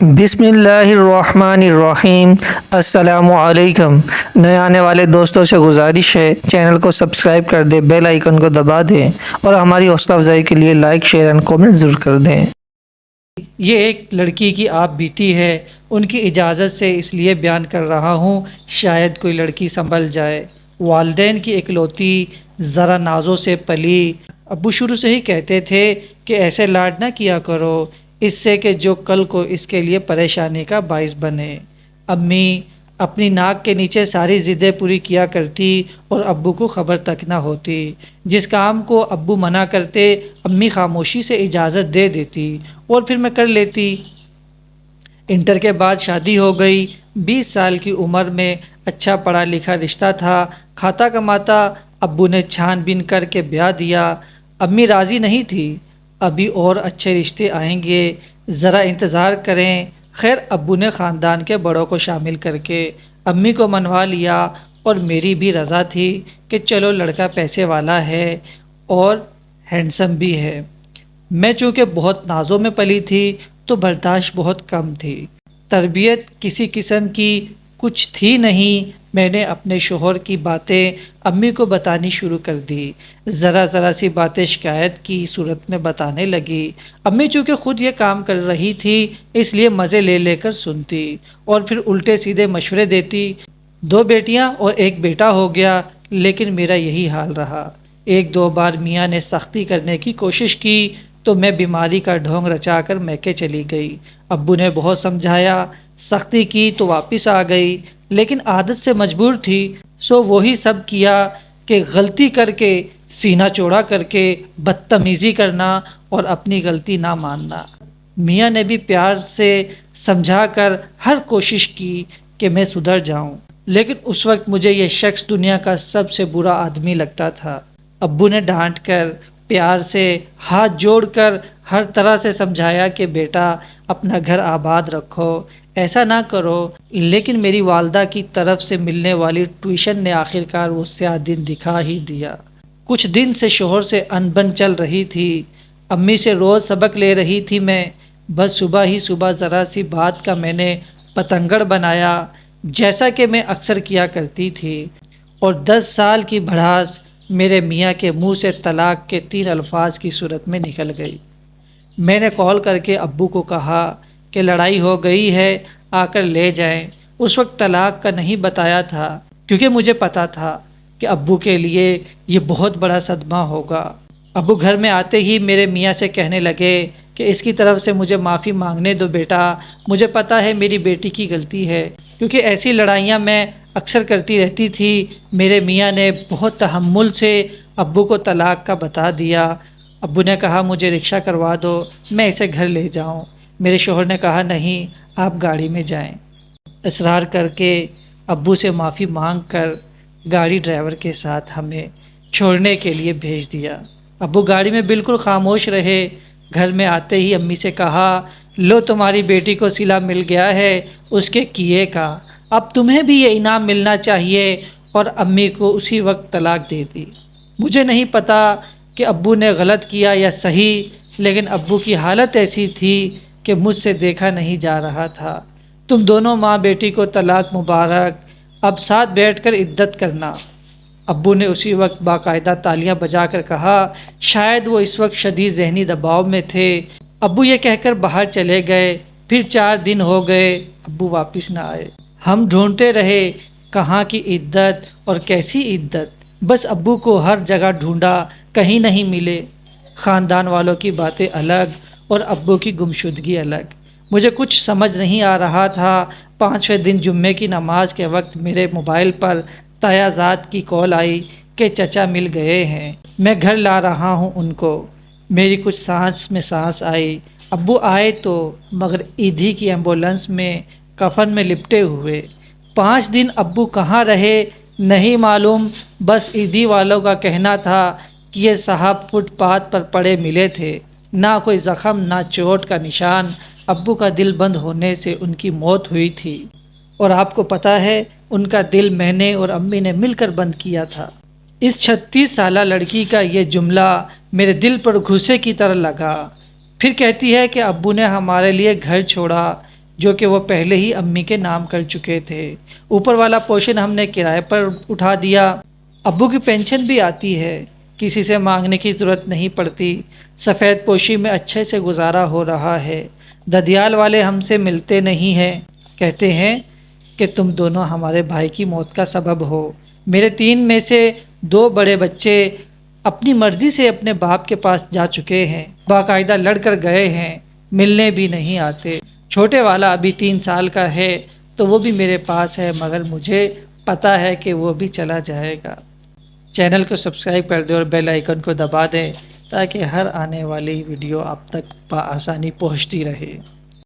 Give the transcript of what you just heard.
بسم اللہ الرحمن الرحیم۔ السلام علیکم۔ نئے آنے والے دوستوں سے گزارش ہے چینل کو سبسکرائب کر دیں، بیل آئیکن کو دبا دیں اور ہماری حوصلہ افزائی کے لیے لائک، شیئر اینڈ کومنٹ ضرور کر دیں۔ یہ ایک لڑکی کی آپ بیتی ہے، ان کی اجازت سے اس لیے بیان کر رہا ہوں شاید کوئی لڑکی سنبھل جائے۔ والدین کی اکلوتی، ذرا نازوں سے پلی۔ ابو شروع سے ہی کہتے تھے کہ ایسے لاڈ نہ کیا کرو، اس سے کہ جو کل کو اس کے لیے پریشانی کا باعث بنے۔ امی اپنی ناک کے نیچے ساری ضدیں پوری کیا کرتی اور ابو کو خبر تک نہ ہوتی۔ جس کام کو ابو منع کرتے امی خاموشی سے اجازت دے دیتی اور پھر میں کر لیتی۔ انٹر کے بعد شادی ہو گئی۔ 20 سال کی عمر میں اچھا پڑھا لکھا رشتہ تھا، کھاتا کماتا۔ ابو نے چھان بین کر کے بیاہ دیا۔ امی راضی نہیں تھی، ابھی اور اچھے رشتے آئیں گے، ذرا انتظار کریں۔ خیر ابو نے خاندان کے بڑوں کو شامل کر کے امی کو منوا لیا اور میری بھی رضا تھی کہ چلو لڑکا پیسے والا ہے اور ہینڈسم بھی ہے۔ میں چونکہ بہت نازوں میں پلی تھی تو برداشت بہت کم تھی، تربیت کسی قسم کی کچھ تھی نہیں۔ میں نے اپنے شوہر کی باتیں امی کو بتانی شروع کر دی، ذرا سی باتیں شکایت کی صورت میں بتانے لگی۔ امی چونکہ خود یہ کام کر رہی تھی اس لیے مزے لے لے کر سنتی اور پھر الٹے سیدھے مشورے دیتی۔ 2 بیٹیاں اور 1 بیٹا ہو گیا، لیکن میرا یہی حال رہا۔ 1-2 بار میاں نے سختی کرنے کی کوشش کی تو میں بیماری کا ڈھونگ رچا کر میکے چلی گئی۔ ابو نے بہت سمجھایا، سختی کی تو واپس آ گئی، لیکن عادت سے مجبور تھی، سو وہی سب کیا کہ غلطی کر کے سینہ چوڑا کر کے بدتمیزی کرنا اور اپنی غلطی نہ ماننا۔ میاں نے بھی پیار سے سمجھا کر ہر کوشش کی کہ میں سدھر جاؤں، لیکن اس وقت مجھے یہ شخص دنیا کا سب سے برا آدمی لگتا تھا۔ ابو نے ڈانٹ کر، پیار سے، ہاتھ جوڑ کر ہر طرح سے سمجھایا کہ بیٹا اپنا گھر آباد رکھو، ایسا نہ کرو، لیکن میری والدہ کی طرف سے ملنے والی ٹیوشن نے آخرکار وہ سیاہ دن دکھا ہی دیا۔ کچھ دن سے شوہر سے انبن چل رہی تھی، امی سے روز سبق لے رہی تھی میں، بس صبح ہی صبح ذرا سی بات کا میں نے پتنگڑ بنایا، جیسا کہ میں اکثر کیا کرتی تھی، اور 10 سال کی بھڑاس میرے میاں کے منہ سے طلاق کے 3 الفاظ کی صورت میں نکل گئی۔ میں نے کال کر کے ابو کو کہا کہ لڑائی ہو گئی ہے، آ کر لے جائیں۔ اس وقت طلاق کا نہیں بتایا تھا کیونکہ مجھے پتا تھا کہ ابو کے لیے یہ بہت بڑا صدمہ ہوگا۔ ابو گھر میں آتے ہی میرے میاں سے کہنے لگے کہ اس کی طرف سے مجھے معافی مانگنے دو بیٹا، مجھے پتا ہے میری بیٹی کی غلطی ہے، کیونکہ ایسی لڑائیاں میں اکثر کرتی رہتی تھی۔ میرے میاں نے بہت تحمل سے ابو کو طلاق کا بتا دیا۔ ابو نے کہا مجھے رکشہ کروا دو، میں اسے گھر لے جاؤں۔ میرے شوہر نے کہا نہیں، آپ گاڑی میں جائیں۔ اصرار کر کے ابو سے معافی مانگ کر گاڑی ڈرائیور کے ساتھ ہمیں چھوڑنے کے لیے بھیج دیا۔ ابو گاڑی میں بالکل خاموش رہے۔ گھر میں آتے ہی امی سے کہا لو تمہاری بیٹی کو صلہ مل گیا ہے اس کے کیے کا، اب تمہیں بھی یہ انعام ملنا چاہیے، اور امی کو اسی وقت طلاق دے دی۔ مجھے نہیں پتا کہ ابو نے غلط کیا یا صحیح، لیکن ابو کی حالت ایسی تھی کہ مجھ سے دیکھا نہیں جا رہا تھا۔ تم دونوں ماں بیٹی کو طلاق مبارک، اب ساتھ بیٹھ کر عدت کرنا۔ ابو نے اسی وقت باقاعدہ تالیاں بجا کر کہا، شاید وہ اس وقت شدید ذہنی دباؤ میں تھے۔ ابو یہ کہہ کر باہر چلے گئے۔ پھر 4 دن ہو گئے، ابو واپس نہ آئے۔ ہم ڈھونڈتے رہے کہاں کی عدت اور کیسی عدت، بس ابو کو ہر جگہ ڈھونڈا، کہیں نہیں ملے۔ خاندان والوں کی باتیں الگ اور ابو کی گمشدگی الگ، مجھے کچھ سمجھ نہیں آ رہا تھا۔ 5ویں دن جمعے کی نماز کے وقت میرے موبائل پر تایا ذات کی کال آئی کہ چچا مل گئے ہیں، میں گھر لا رہا ہوں ان کو۔ میری کچھ سانس میں سانس آئی۔ ابو آئے تو مگر ایدھی کی ایمبولنس میں کفن میں لپٹے ہوئے۔ 5 دن ابو کہاں رہے نہیں معلوم، بس ایدھی والوں کا کہنا تھا کہ یہ صاحب فٹ پاتھ پر پڑے ملے تھے، نہ کوئی زخم نہ چوٹ کا نشان۔ ابو کا دل بند ہونے سے ان کی موت ہوئی تھی، اور آپ کو پتہ ہے ان کا دل میں نے اور امی نے مل کر بند کیا تھا۔ اس 36 سالہ لڑکی کا یہ جملہ میرے دل پر گھوسے کی طرح لگا۔ پھر کہتی ہے کہ ابو نے ہمارے لیے گھر چھوڑا، جو کہ وہ پہلے ہی امی کے نام کر چکے تھے۔ اوپر والا پورشن ہم نے کرائے پر اٹھا دیا۔ ابو کی پینشن بھی آتی ہے، کسی سے مانگنے کی ضرورت نہیں پڑتی، سفید پوشی میں اچھے سے گزارا ہو رہا ہے۔ ددیال والے ہم سے ملتے نہیں ہیں، کہتے ہیں کہ تم دونوں ہمارے بھائی کی موت کا سبب ہو۔ میرے 3 میں سے 2 بڑے بچے اپنی مرضی سے اپنے باپ کے پاس جا چکے ہیں، باقاعدہ لڑ کر گئے ہیں، ملنے بھی نہیں آتے۔ چھوٹے والا ابھی 3 سال کا ہے تو وہ بھی میرے پاس ہے، مگر مجھے پتہ ہے کہ وہ بھی چلا جائے گا۔ چینل کو سبسکرائب کر دیں اور بیل آئیکن کو دبا دیں تاکہ ہر آنے والی ویڈیو آپ تک بآسانی پہنچتی رہے۔